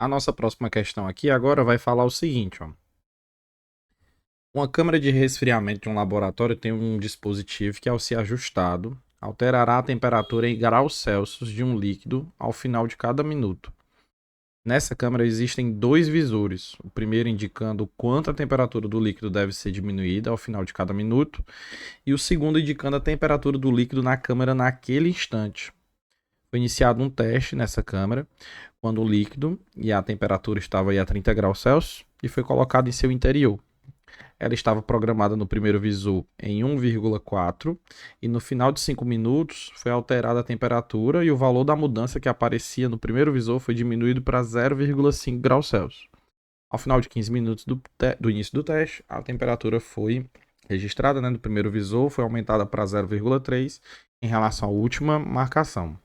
A nossa próxima questão aqui agora vai falar o seguinte, ó. Uma câmara de resfriamento de um laboratório tem um dispositivo que, ao ser ajustado, alterará a temperatura em graus Celsius de um líquido ao final de cada minuto. Nessa câmara existem dois visores, o primeiro indicando quanto a temperatura do líquido deve ser diminuída ao final de cada minuto, e o segundo indicando a temperatura do líquido na câmara naquele instante. Foi iniciado um teste nessa câmara, quando o líquido e a temperatura estava aí a 30 graus Celsius e foi colocado em seu interior. Ela estava programada no primeiro visor em 1,4 e no final de 5 minutos foi alterada a temperatura e o valor da mudança que aparecia no primeiro visor foi diminuído para 0,5 graus Celsius. Ao final de 15 minutos do início do teste, a temperatura foi registrada no primeiro visor, foi aumentada para 0,3 em relação à última marcação.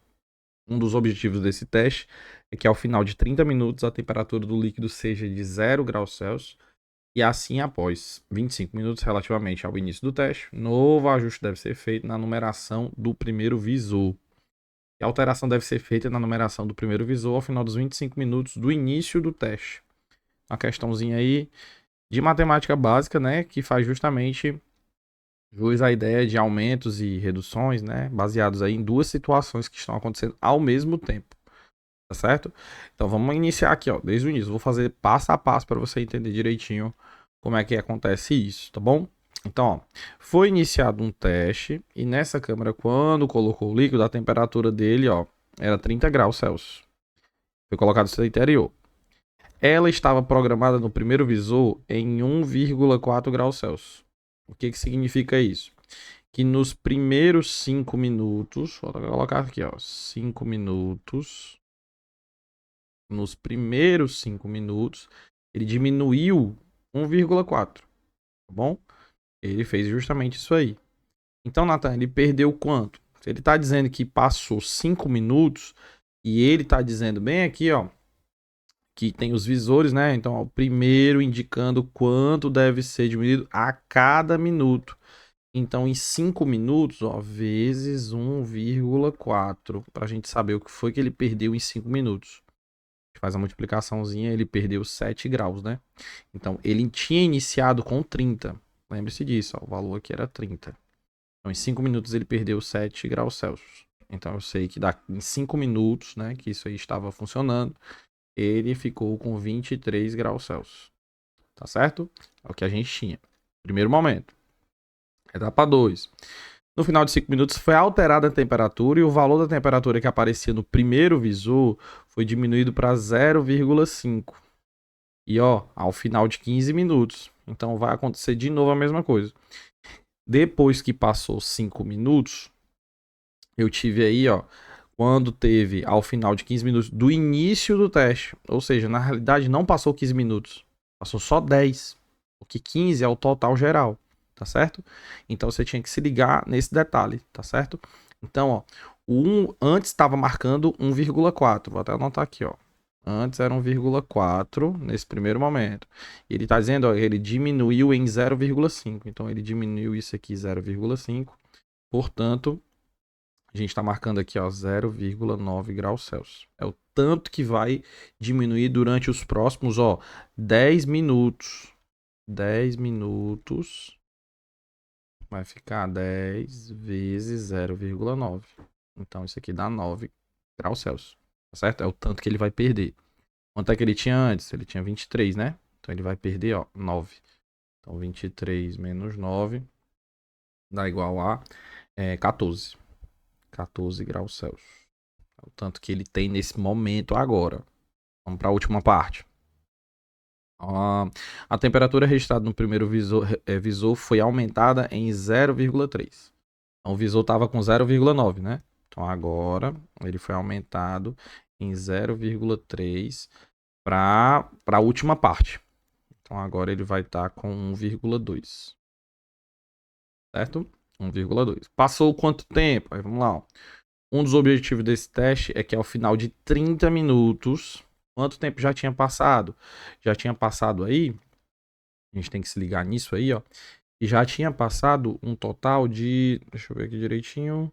Um dos objetivos desse teste é que ao final de 30 minutos a temperatura do líquido seja de 0 graus Celsius e assim após 25 minutos relativamente ao início do teste, novo ajuste deve ser feito na numeração do primeiro visor. E a alteração deve ser feita na numeração do primeiro visor ao final dos 25 minutos do início do teste. Uma questãozinha aí de matemática básica, né, que faz justamente jus à ideia de aumentos e reduções, né, baseados aí em duas situações que estão acontecendo ao mesmo tempo. Tá certo? Então vamos iniciar aqui, ó, desde o início. Vou fazer passo a passo para você entender direitinho como é que acontece isso, tá bom? Então, ó, foi iniciado um teste e nessa câmera, quando colocou o líquido, a temperatura dele, ó, era 30 graus Celsius. Foi colocado no seu interior. Ela estava programada no primeiro visor em 1,4 graus Celsius. O que significa isso? Que nos primeiros 5 minutos, vou colocar aqui, ó, 5 minutos. Nos primeiros 5 minutos, ele diminuiu 1,4, tá bom? Ele fez justamente isso aí. Então, Nathan, ele perdeu quanto? Se ele está dizendo que passou 5 minutos e ele está dizendo bem aqui, ó, que tem os visores, né? Então, ó, o primeiro indicando quanto deve ser diminuído a cada minuto. Então, em 5 minutos, ó, vezes 1,4, para a gente saber o que foi que ele perdeu em 5 minutos. Faz a multiplicaçãozinha, ele perdeu 7 graus, né? Então, ele tinha iniciado com 30. Lembre-se disso, ó, o valor aqui era 30. Então, em 5 minutos ele perdeu 7 graus Celsius. Então, eu sei que em 5 minutos, né, que isso aí estava funcionando, ele ficou com 23 graus Celsius. Tá certo? É o que a gente tinha. Primeiro momento. Etapa 2. No final de 5 minutos foi alterada a temperatura e o valor da temperatura que aparecia no primeiro visor foi diminuído para 0,5. E ó, ao final de 15 minutos. Então vai acontecer de novo a mesma coisa. Depois que passou 5 minutos, eu tive aí, ó, quando teve ao final de 15 minutos do início do teste. Ou seja, na realidade não passou 15 minutos. Passou só 10. Porque 15 é o total geral, tá certo? Então você tinha que se ligar nesse detalhe, tá certo? Então, ó, antes estava marcando 1,4. Vou até anotar aqui, ó. Antes era 1,4 nesse primeiro momento. E ele está dizendo, ó, ele diminuiu em 0,5. Então ele diminuiu isso aqui 0,5. Portanto, a gente está marcando aqui, ó, 0,9 graus Celsius. É o tanto que vai diminuir durante os próximos, ó, 10 minutos. 10 minutos vai ficar 10 vezes 0,9. Então isso aqui dá 9 graus Celsius. Tá certo? É o tanto que ele vai perder. Quanto é que ele tinha antes? Ele tinha 23, né? Então ele vai perder, ó, 9. Então 23 menos 9 dá igual a 14. 14 graus Celsius. É o tanto que ele tem nesse momento agora. Vamos para a última parte. A temperatura registrada no primeiro visor foi aumentada em 0,3. Então o visor estava com 0,9, né? Então agora ele foi aumentado em 0,3 para a última parte. Então agora ele vai estar com 1,2. Certo? 1,2. Passou quanto tempo? Aí vamos lá. Ó. Um dos objetivos desse teste é que ao final de 30 minutos, quanto tempo já tinha passado? Já tinha passado aí, a gente tem que se ligar nisso aí, ó. E já tinha passado um total de, deixa eu ver aqui direitinho.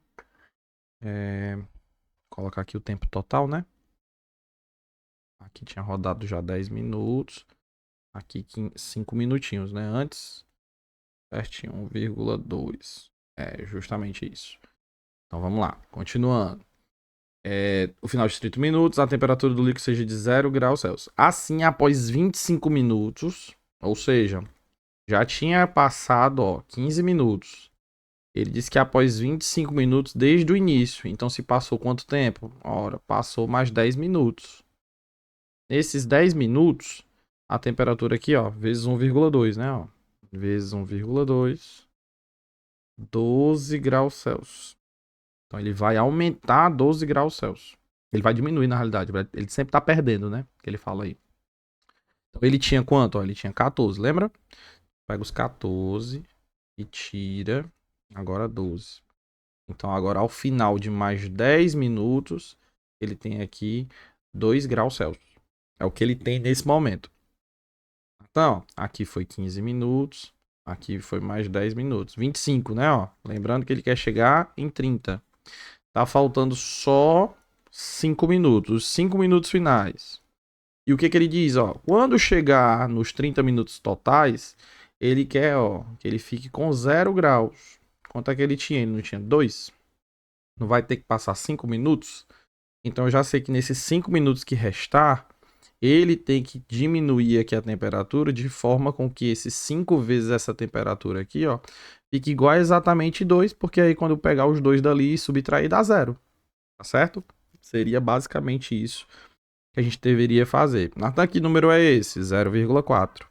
Colocar aqui o tempo total, né? Aqui tinha rodado já 10 minutos. Aqui 5 minutinhos, né? Antes, certinho, 1,2. É justamente isso. Então vamos lá, continuando. O final de 30 minutos, a temperatura do líquido seja de 0 graus Celsius. Assim, após 25 minutos, ou seja, já tinha passado, ó, 15 minutos. Ele disse que após 25 minutos desde o início. Então, se passou quanto tempo? Ora, passou mais 10 minutos. Nesses 10 minutos, a temperatura aqui, ó, vezes 1,2, né? Ó, vezes 1,2, 12 graus Celsius. Então, ele vai aumentar 12 graus Celsius. Ele vai diminuir, na realidade. Ele sempre tá perdendo, né? Que ele fala aí. Então, ele tinha quanto? Ó, ele tinha 14, lembra? Pega os 14 e tira agora 12. Então, agora ao final de mais 10 minutos, ele tem aqui 2 graus Celsius. É o que ele tem nesse momento. Então, aqui foi 15 minutos. Aqui foi mais 10 minutos. 25, né? Ó, lembrando que ele quer chegar em 30. Tá faltando só 5 minutos. Os 5 minutos finais. E o que ele diz? Ó, quando chegar nos 30 minutos totais, ele quer, ó, que ele fique com 0 graus. Quanto é que ele tinha? Ele não tinha 2? Não vai ter que passar 5 minutos? Então eu já sei que nesses 5 minutos que restar, ele tem que diminuir aqui a temperatura de forma com que esses 5 vezes essa temperatura aqui, ó, fique igual a exatamente 2, porque aí quando eu pegar os dois dali e subtrair dá 0. Tá certo? Seria basicamente isso que a gente deveria fazer. Natan, que número é esse? 0,4.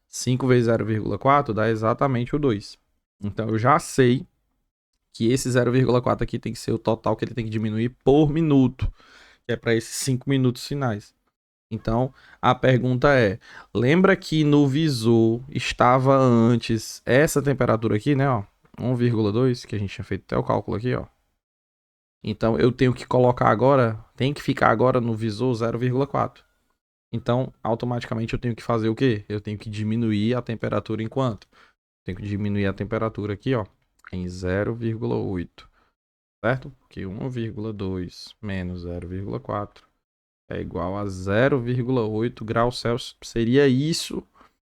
5 vezes 0,4 dá exatamente o 2. Então eu já sei que esse 0,4 aqui tem que ser o total que ele tem que diminuir por minuto, que é para esses 5 minutos finais. Então, a pergunta é, lembra que no visor estava antes essa temperatura aqui, né, ó, 1,2, que a gente tinha feito até o cálculo aqui, ó. Então, eu tenho que colocar agora, tem que ficar agora no visor 0,4. Então, automaticamente eu tenho que fazer o quê? Eu tenho que diminuir a temperatura em quanto? Tenho que diminuir a temperatura aqui, ó, em 0,8. Certo? Porque 1,2 menos 0,4 é igual a 0,8 graus Celsius. Seria isso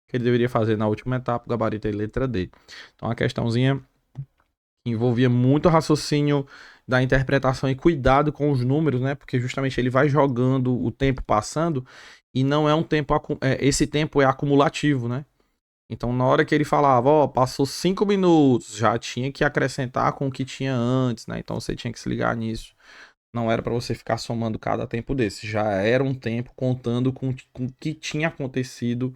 que ele deveria fazer na última etapa, gabarito aí, letra D. Então, uma questãozinha que envolvia muito raciocínio da interpretação e cuidado com os números, né? Porque justamente ele vai jogando o tempo passando e não é um tempo... esse tempo é acumulativo, né? Então, na hora que ele falava, ó, passou 5 minutos, já tinha que acrescentar com o que tinha antes, né? Então, você tinha que se ligar nisso. Não era para você ficar somando cada tempo desse. Já era um tempo contando com o que tinha acontecido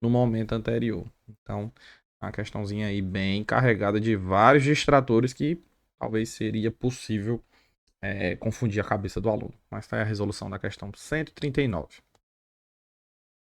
no momento anterior. Então, uma questãozinha aí bem carregada de vários distratores que talvez seria possível confundir a cabeça do aluno. Mas tá aí a resolução da questão 139.